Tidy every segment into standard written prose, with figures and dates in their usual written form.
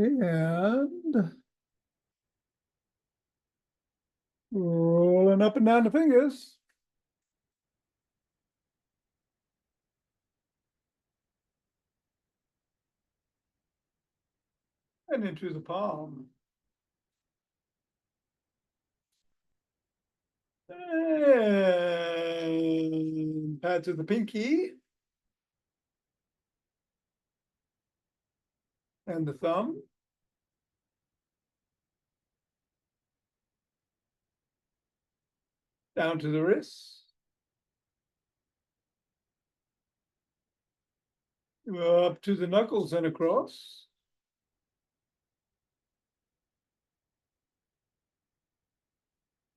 And rolling up and down the fingers. And into the palm. And pat to the pinky. And the thumb. Down to the wrist. Up to the knuckles and across.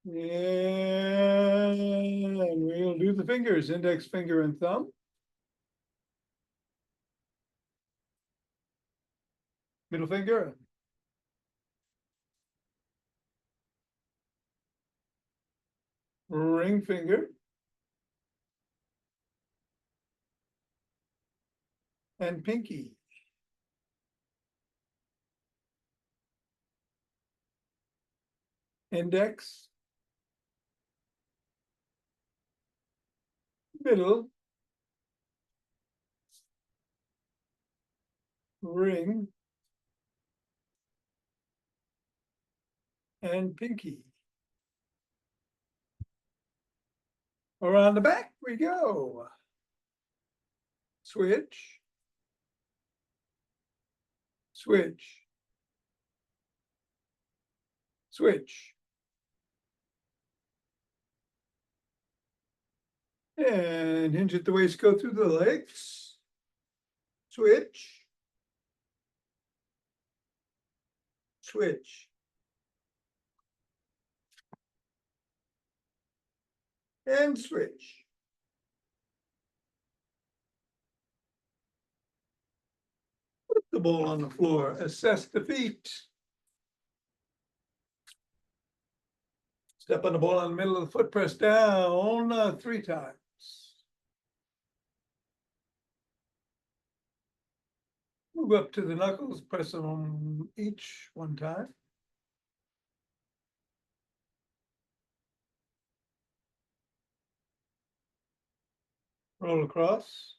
And we'll do the fingers, index finger and thumb. Middle finger. Ring finger. And pinky. Index. Middle. Ring. And pinky. Around the back we go. Switch. Switch. Switch. And hinge at the waist, go through the legs. Switch. Switch. And switch. Put the ball on the floor. Assess the feet. Step on the ball in the middle of the foot, press down 3 times. Move up to the knuckles, press them on each 1 time. Roll across.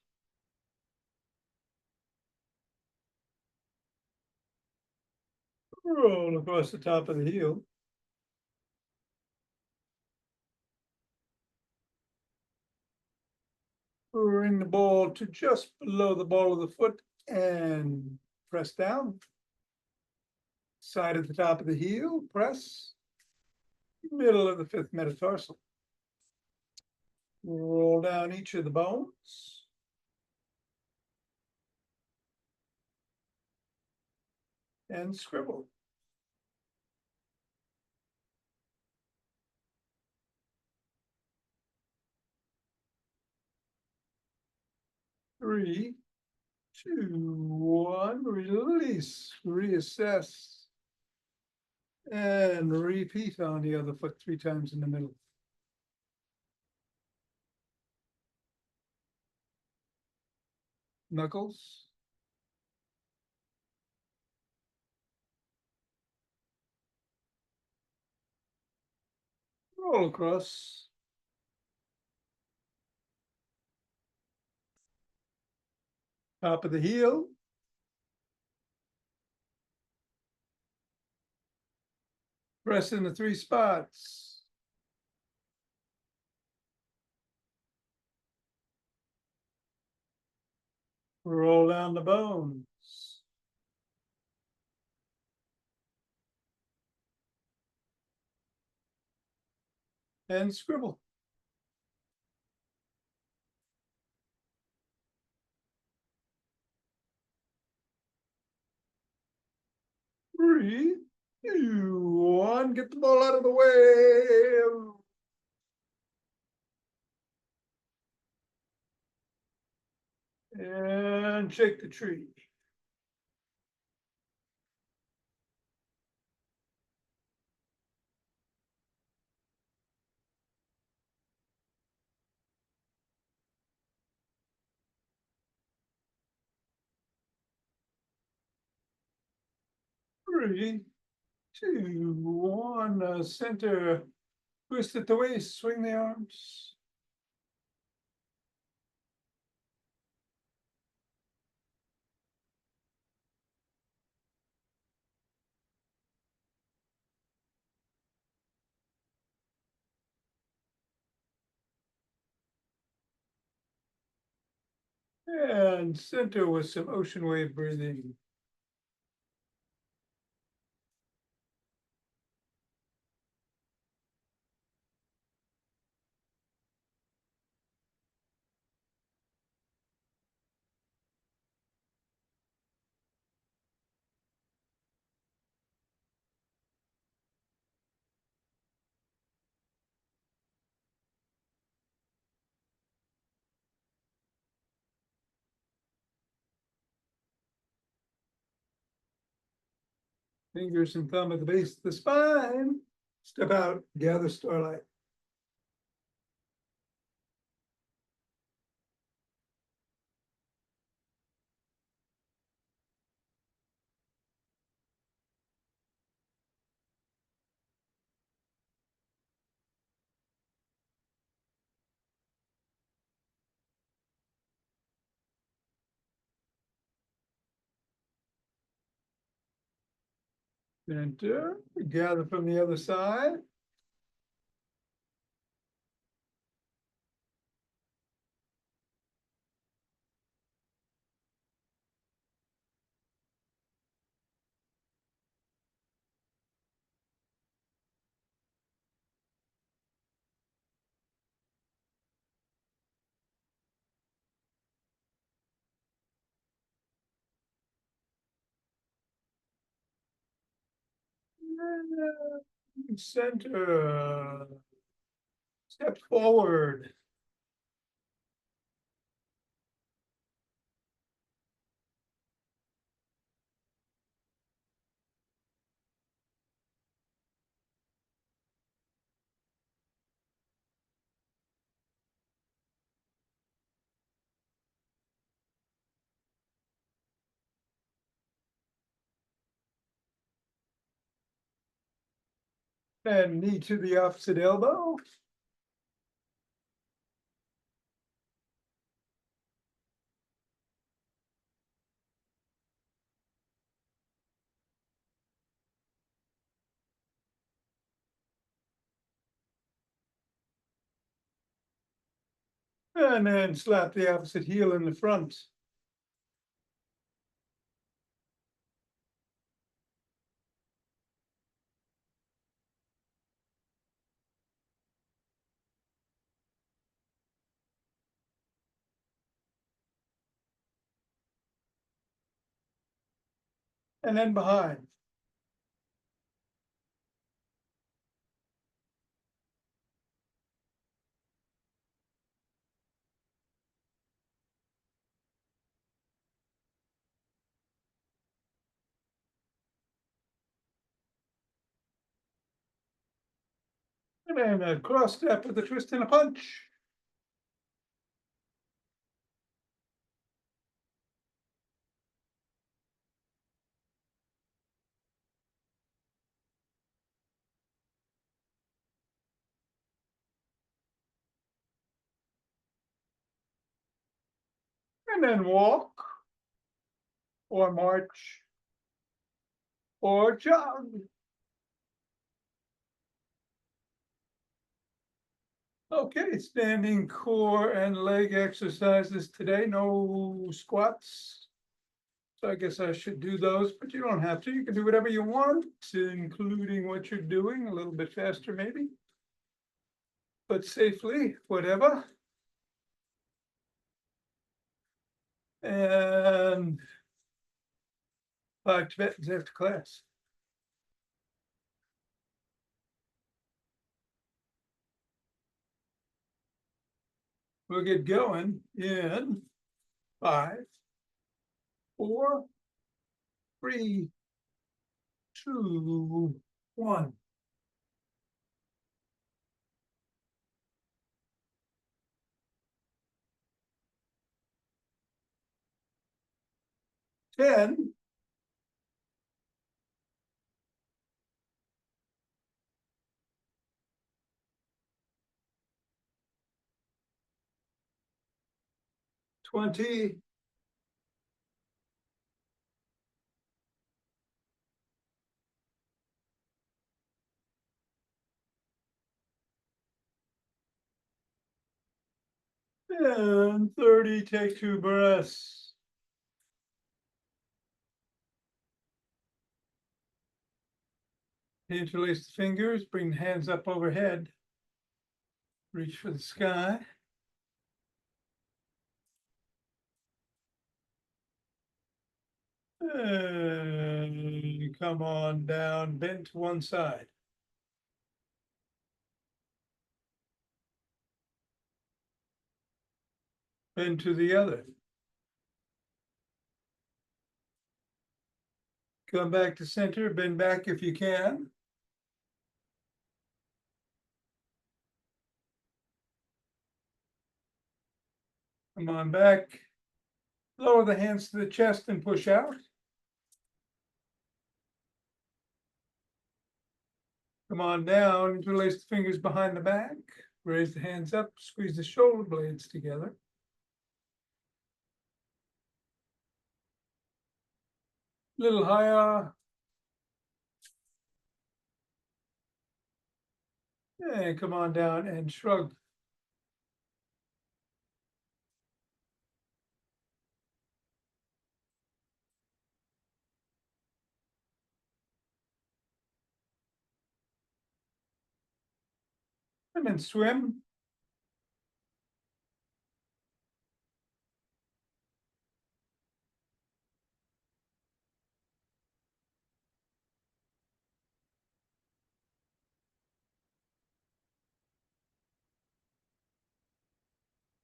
Roll across the top of the heel. Bring the ball to just below the ball of the foot and press down. Side at the top of the heel, press. Middle of the 5th metatarsal. Roll down each of the bones. And scribble. Three, 2, 1, release, reassess. And repeat on the other foot 3 times in the middle. Knuckles. Roll across. Top of the heel. Press in the 3 spots. Roll down the bones. And scribble. Three, 2, 1, get the ball out of the way. And shake the tree. 3, 2, 1, center, twist at the waist, swing the arms. And center with some ocean wave breathing. Fingers and thumb at the base of the spine. Step out, gather starlight. Center, gather from the other side. Center. Step forward. And knee to the opposite elbow. And then slap the opposite heel in the front. And then behind. And then a cross step with a twist and a punch. And then walk, or march, or jog. Okay, standing core and leg exercises today, no squats. So I guess I should do those, but you don't have to. You can do whatever you want, including what you're doing, a little bit faster maybe. But safely, whatever. And 5 Tibetans after class. We'll get going in 5, 4, 3, 2, 1. 10, 20. And 30, take 2 breaths. Interlace the fingers, bring the hands up overhead. Reach for the sky. And come on down, bend to one side. Bend to the other. Come back to center, bend back if you can. Come on back. Lower the hands to the chest and push out. Come on down, interlace the fingers behind the back. Raise the hands up, squeeze the shoulder blades together. Little higher. And come on down and shrug. And then swim.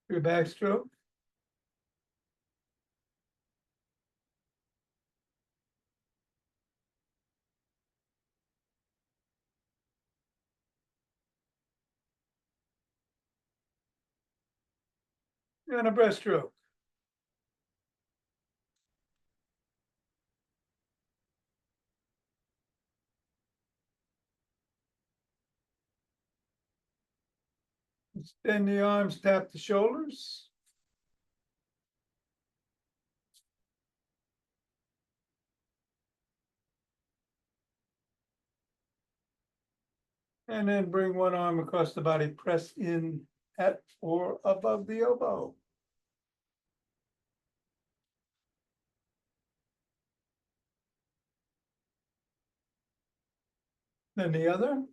Your backstroke. And a breaststroke. Extend the arms, tap the shoulders. And then bring one arm across the body, press in at or above the elbow. Then the other.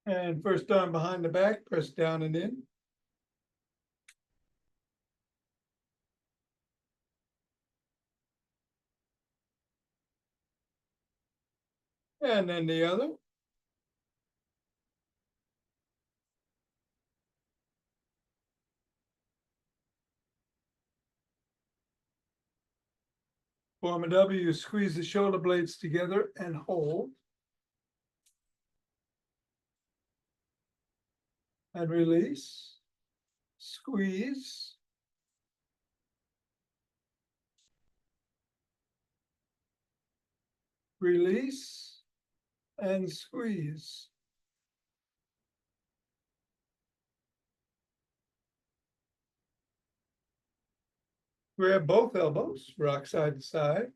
And first arm behind the back, press down and in. And then the other. Form a W, squeeze the shoulder blades together and hold. And release. Squeeze. Release. And squeeze. Grab both elbows, rock side to side.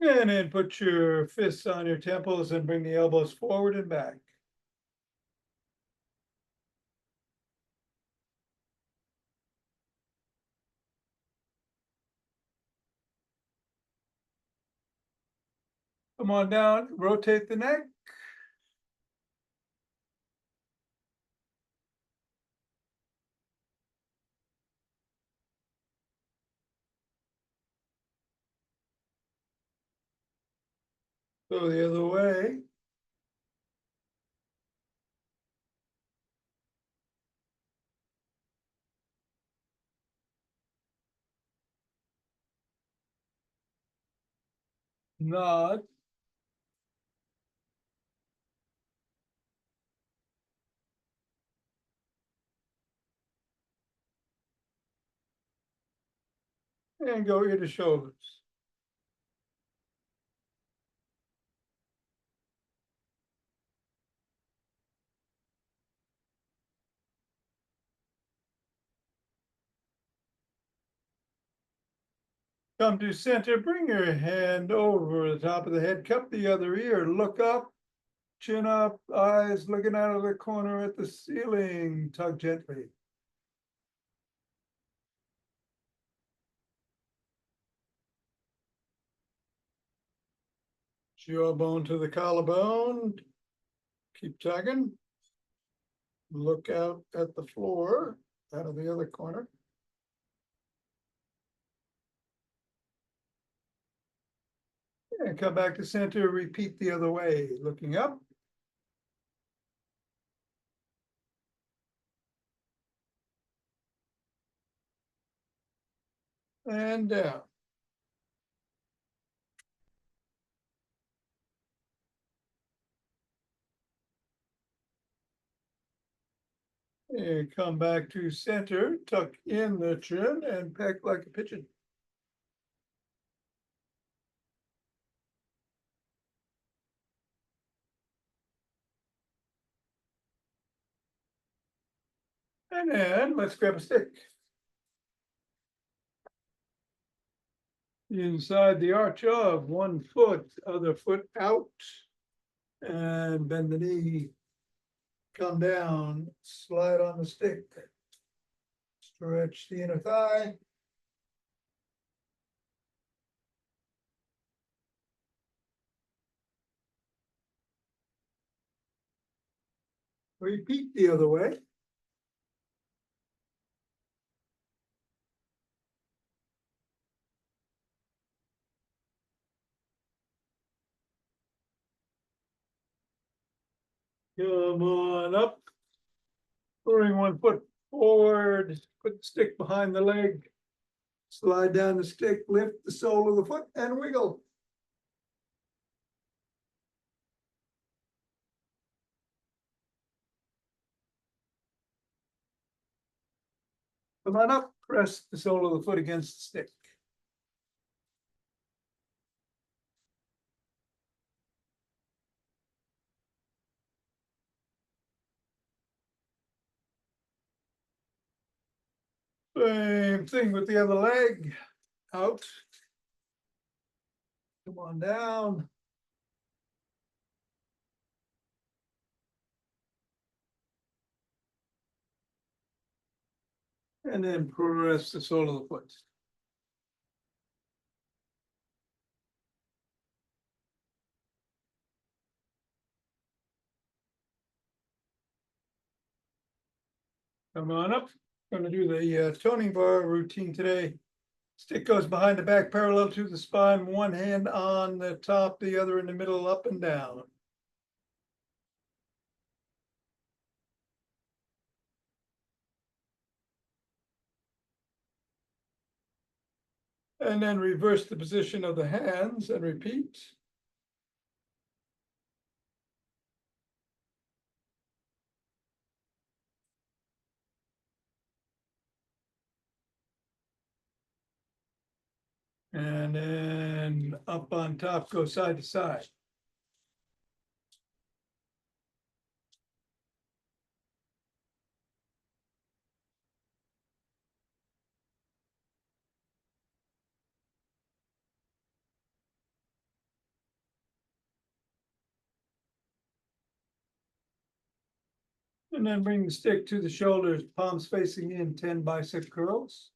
And then put your fists on your temples and bring the elbows forward and back. Come on down, rotate the neck. Go the other way. nod. And go ear to shoulders. Come to center, bring your hand over the top of the head, cup the other ear, look up, chin up, eyes looking out of the corner at the ceiling, tug gently. Jawbone to the collarbone, keep tugging. Look out at the floor, out of the other corner. And come back to center, repeat the other way, looking up. And down. And come back to center, tuck in the chin and peck like a pigeon. And then let's grab a stick. Inside the arch of 1 foot, other foot out. And bend the knee. Come down, slide on the stick. Stretch the inner thigh. Repeat the other way. Come on up. Bring 1 foot forward, put the stick behind the leg. Slide down the stick, lift the sole of the foot and wiggle. Come on up, press the sole of the foot against the stick. Same thing with the other leg. Out. Come on down. And then press the sole of the foot. Come on up. Going to do the toning bar routine today. Stick goes behind the back, parallel to the spine. 1 hand on the top, the other in the middle, up and down. And then reverse the position of the hands and repeat. And then up on top, go side to side. And then bring the stick to the shoulders, palms facing in, 10 bicep curls.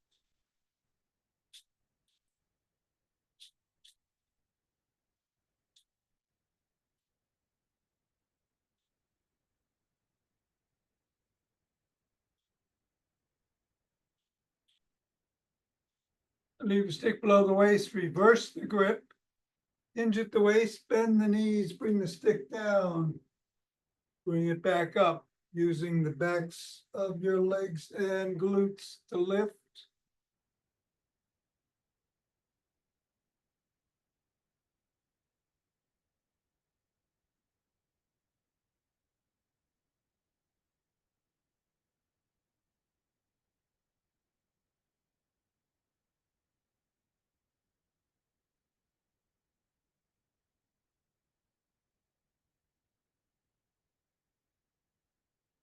Leave the stick below the waist, reverse the grip. Hinge at the waist, bend the knees, bring the stick down. Bring it back up, using the backs of your legs and glutes to lift.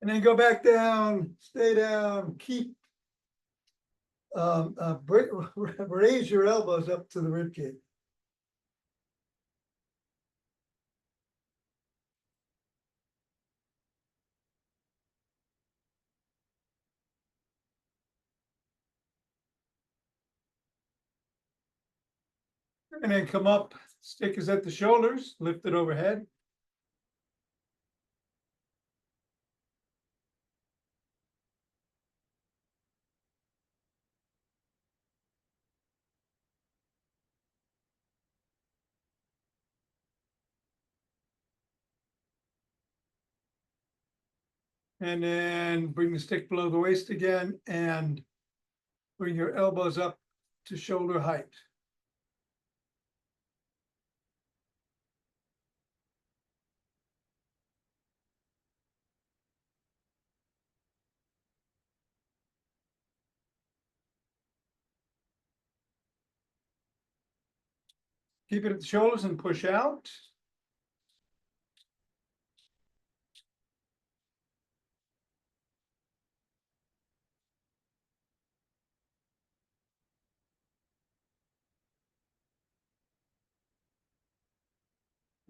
And then go back down, stay down, keep. Raise your elbows up to the rib cage. And then come up, stick is at the shoulders, lift it overhead. And then bring the stick below the waist again and bring your elbows up to shoulder height. Keep it at the shoulders and push out.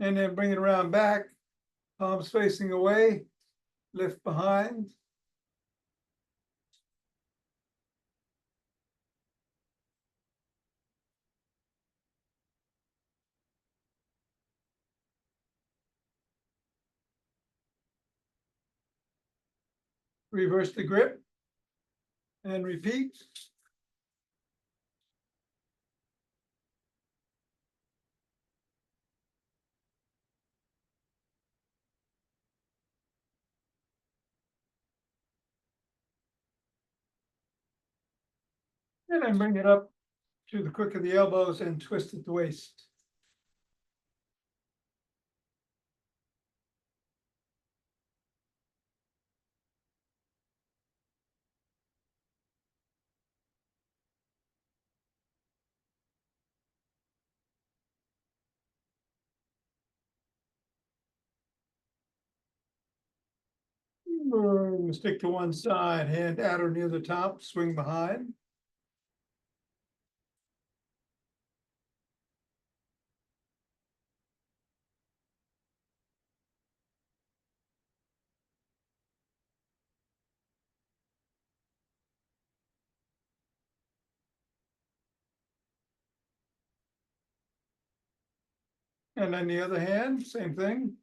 And then bring it around back, palms facing away, lift behind. Reverse the grip and repeat. And then bring it up to the crook of the elbows and twist at the waist. Stick to one side, hand at or near the top, swing behind. And then the other hand, same thing.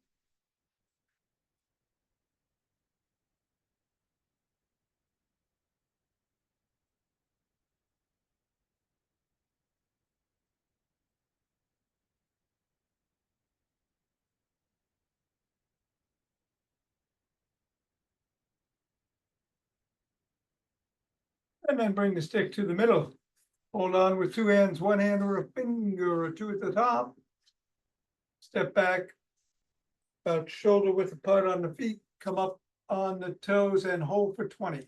And then bring the stick to the middle. Hold on with two hands, one hand or a finger or two at the top. Step back, about shoulder width apart on the feet, come up on the toes and hold for 20.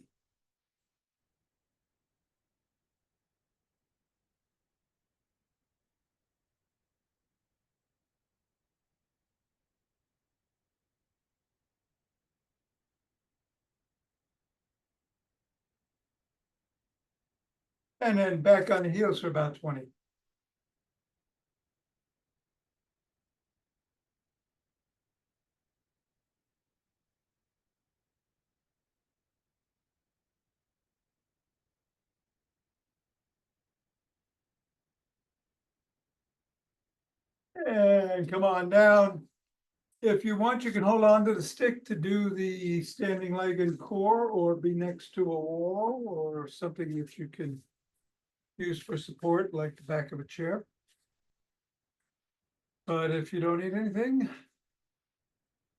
And then back on the heels for about 20. And come on down. If you want, you can hold on to the stick to do the standing leg and core, or be next to a wall or something that you can use for support, like the back of a chair. But if you don't need anything,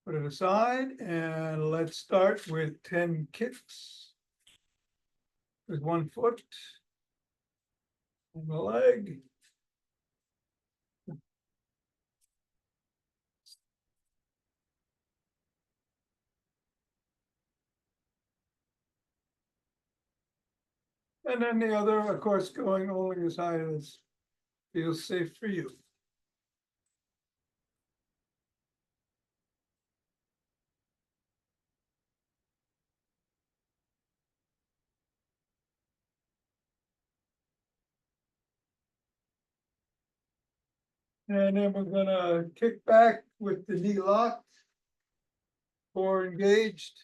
put it aside and let's start with 10 kicks. With 1 foot and the leg. And then the other, of course, going only as high as feels safe for you. And then we're gonna kick back with the knee locked or engaged.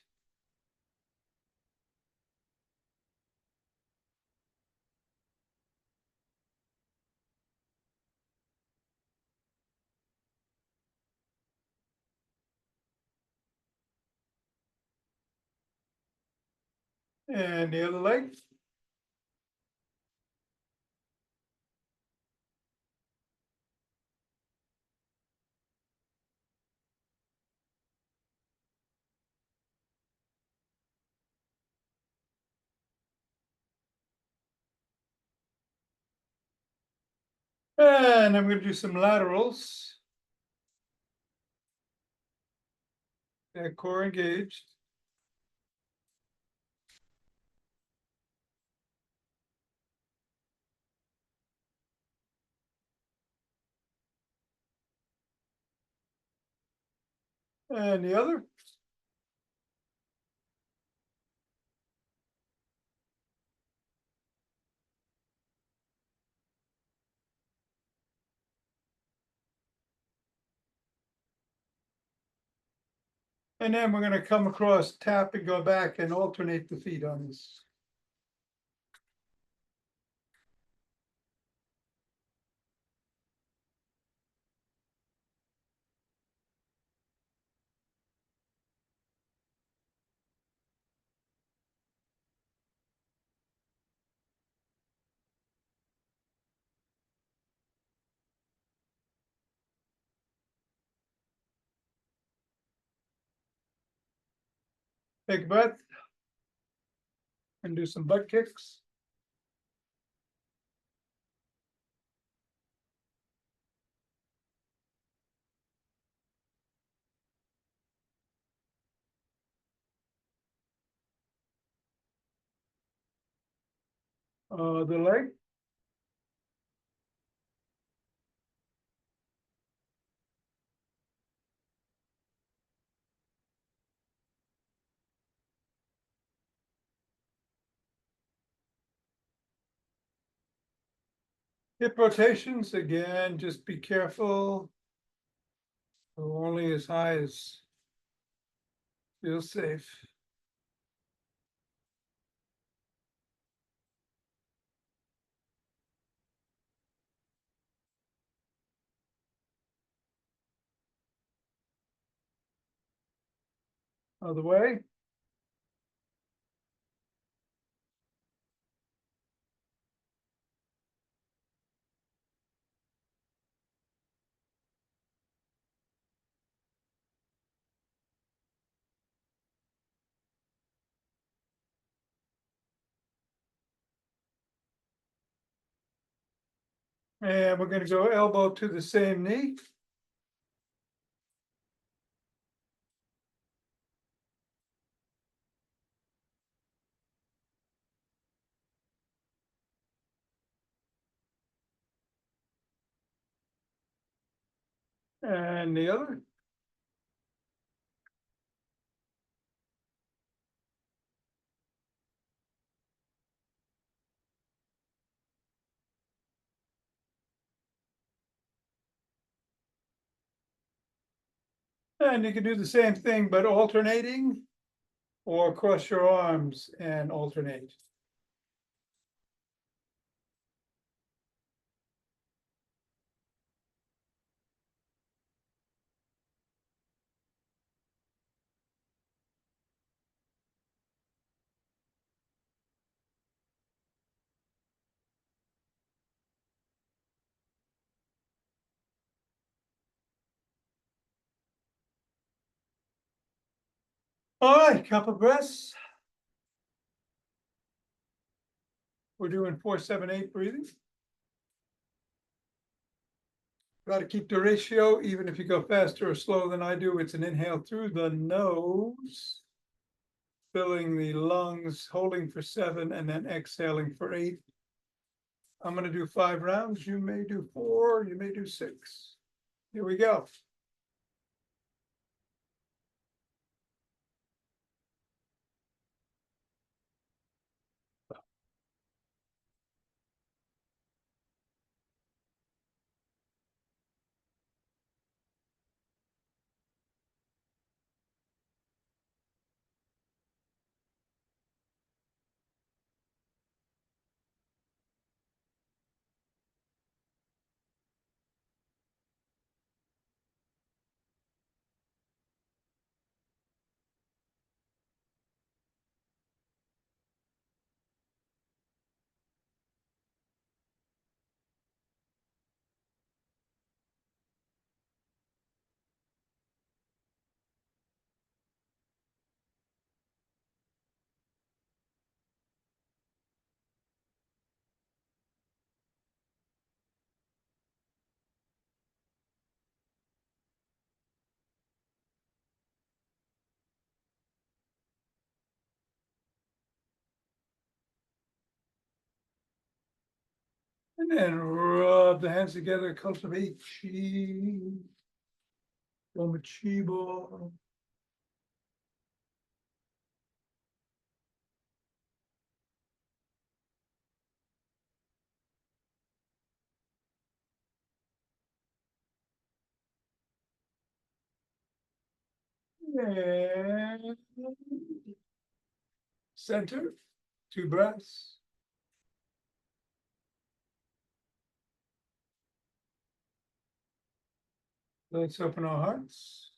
And the other leg. And I'm gonna do some laterals. That core engaged. And the other. And then we're gonna come across, tap and go back and alternate the feet on this. Take a breath. And do some butt kicks. The leg. Hip rotations, again, just be careful. Go only as high as feels safe. Other way. And we're gonna go elbow to the same knee. And the other. And you can do the same thing, but alternating. Or cross your arms and alternate. All right, couple breaths. We're doing 4-7-8 breathing. Got to keep the ratio, even if you go faster or slower than I do. It's an inhale through the nose, filling the lungs, holding for 7, and then exhaling for 8. I'm going to do 5 rounds. You may do 4, you may do 6. Here we go. And rub the hands together, cultivate chi. Form a chi ball. And center, 2 breaths. Let's open our hearts.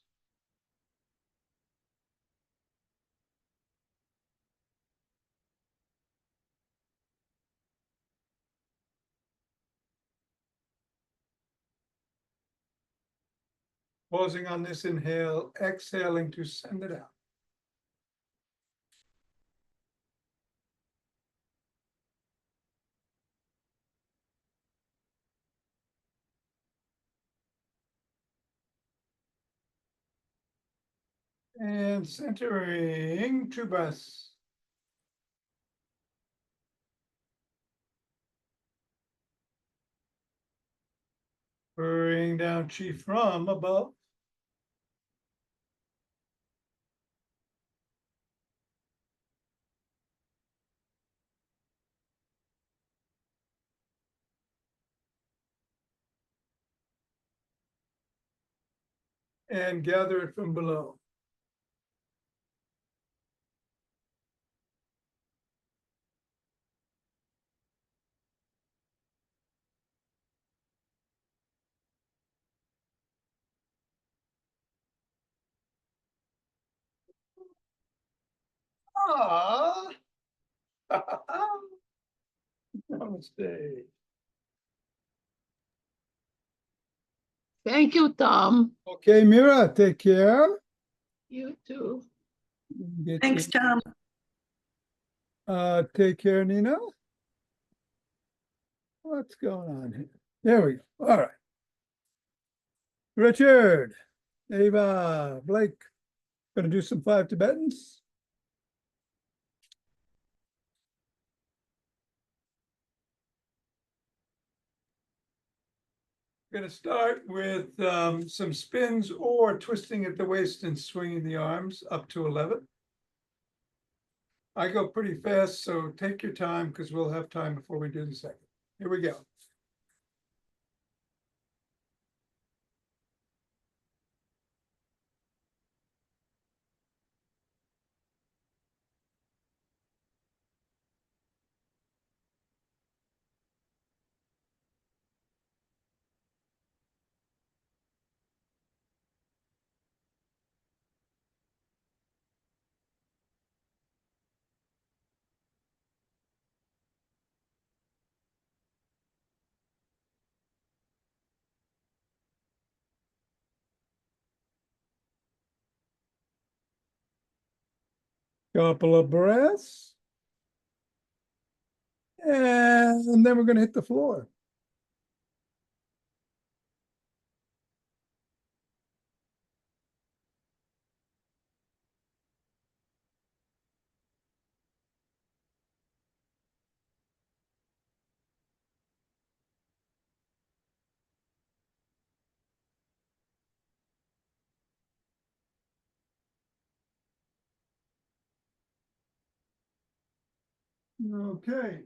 Pausing on this inhale, exhaling to send it out. And centering, 2 breaths. Bring down chi from above. And gather it from below. Ah. Namaste. Thank you, Thom. Okay, Mira, take care. You too. Thanks, Thom. Take care, Nina. What's going on here? There we go. All right. Richard, Ava, Blake, gonna do some 5 Tibetans. Gonna start with some spins or twisting at the waist and swinging the arms up to 11. I go pretty fast, so take your time because we'll have time before we do the second. Here we go. Couple of breaths. And then we're gonna hit the floor. Okay.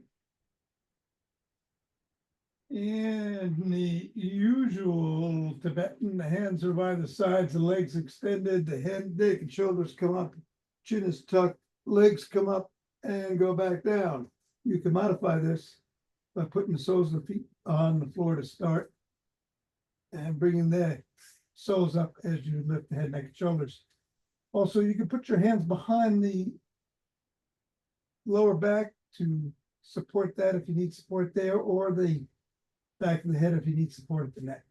In the usual Tibetan, the hands are by the sides, the legs extended, the head, neck, and shoulders come up, chin is tucked, legs come up and go back down. You can modify this by putting the soles of the feet on the floor to start and bringing the soles up as you lift the head, neck, and shoulders. Also, you can put your hands behind the lower back to support that if you need support there, or the back of the head if you need support at the neck.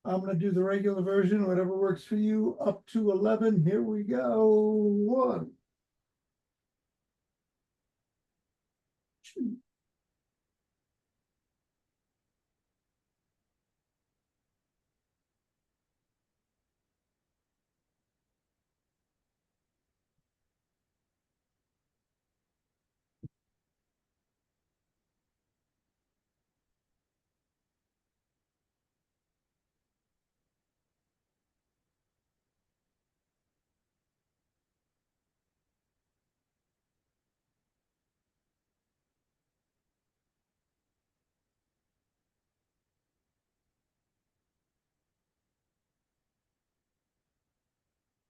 I'm going to do the regular version, whatever works for you, up to 11. Here we go. 1, 2,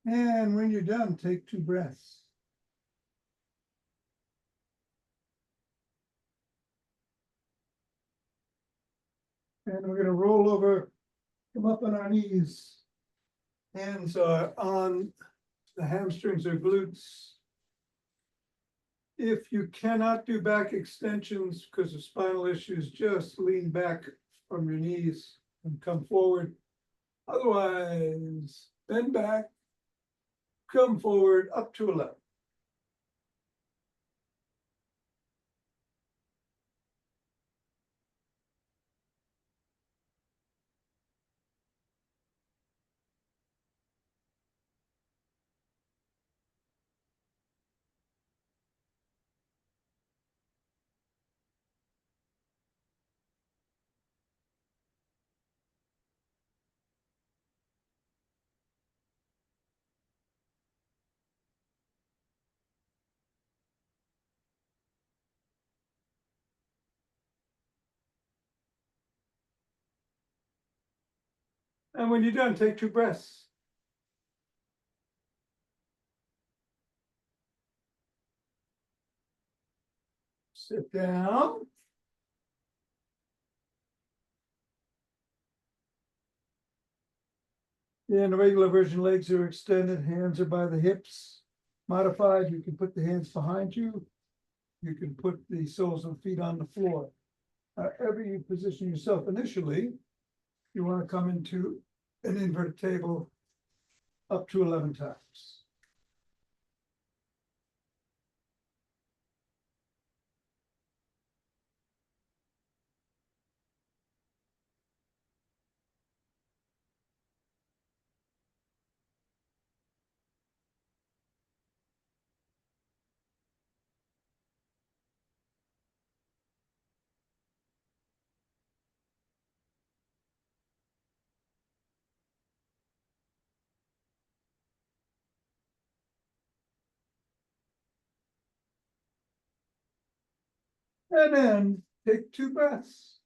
And when you're done, take 2 breaths. And we're gonna roll over, come up on our knees. Hands are on the hamstrings or glutes. If you cannot do back extensions because of spinal issues, just lean back from your knees and come forward. Otherwise, bend back, come forward up to 11. And when you're done, take 2 breaths. Sit down. In the regular version, legs are extended, hands are by the hips. Modified, you can put the hands behind you. You can put the soles of the feet on the floor. However you position yourself initially, you want to come into an inverted table up to 11 times. And then take 2 breaths.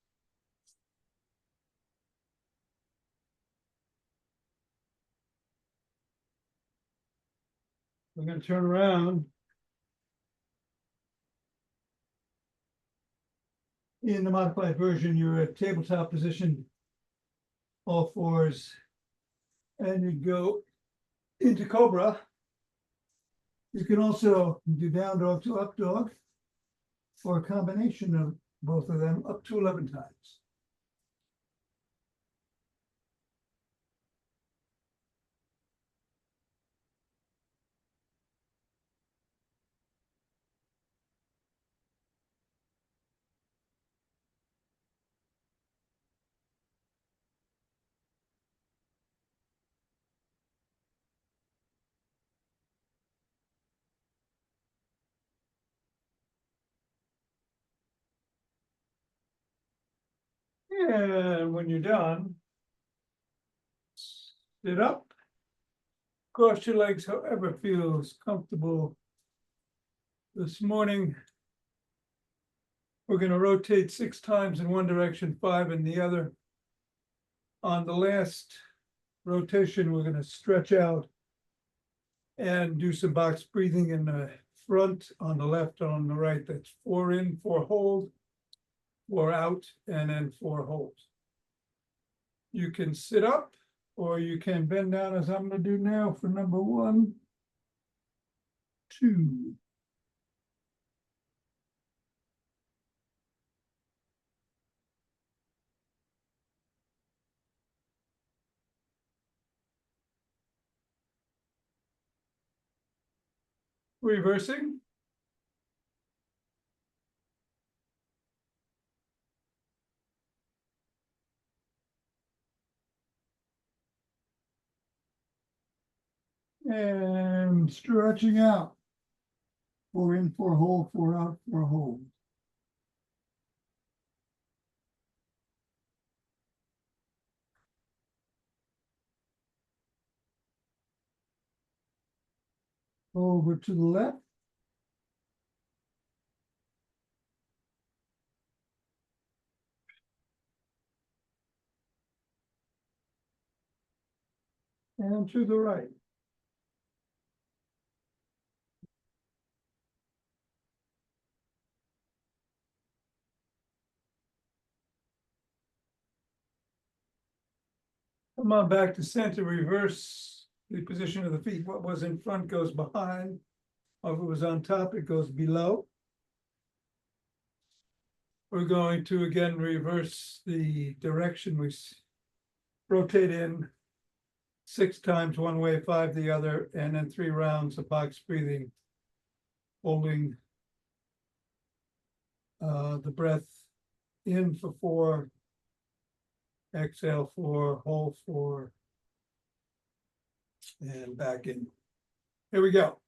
We're going to turn around. In the modified version, you're at tabletop position, all fours, and you go into cobra. You can also do down dog to up dog, or a combination of both of them up to 11 times. And when you're done, sit up, cross your legs however feels comfortable. This morning, we're going to rotate 6 times in one direction, 5 in the other. On the last rotation, we're going to stretch out and do some box breathing in the front, on the left, on the right. That's 4 in, 4 hold, 4 out, and then 4 hold. You can sit up or you can bend down as I'm going to do now for number 1, 2. Reversing. And stretching out. 4 in, 4 hold, 4 out, 4 hold. Over to the left. And to the right. Come on back to center, reverse the position of the feet. What was in front goes behind. Or if it was on top, it goes below. We're going to again reverse the direction. Rotate in 6 times one way, 5 the other, and then 3 rounds of box breathing. Holding the breath in for 4, exhale 4, hold 4, and back in. Here we go.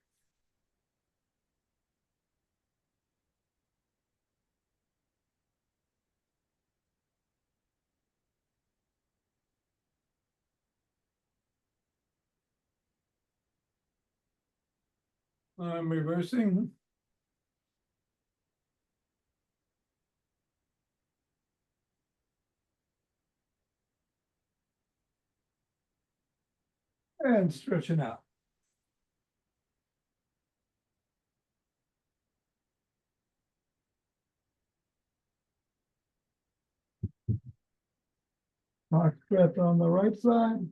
I'm reversing. And stretching out. Box breath on the right side.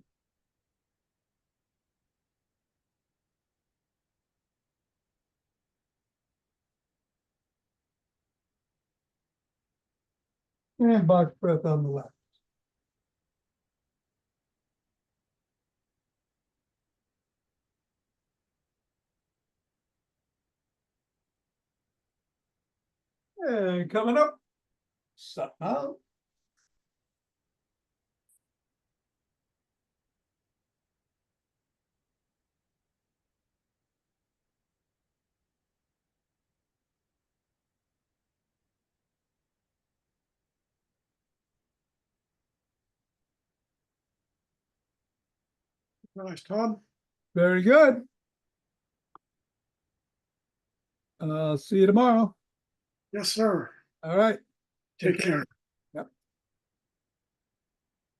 And box breath on the left. And coming up, sup out. Nice, Tom. Very good. See you tomorrow. Yes, sir. All right. Take care.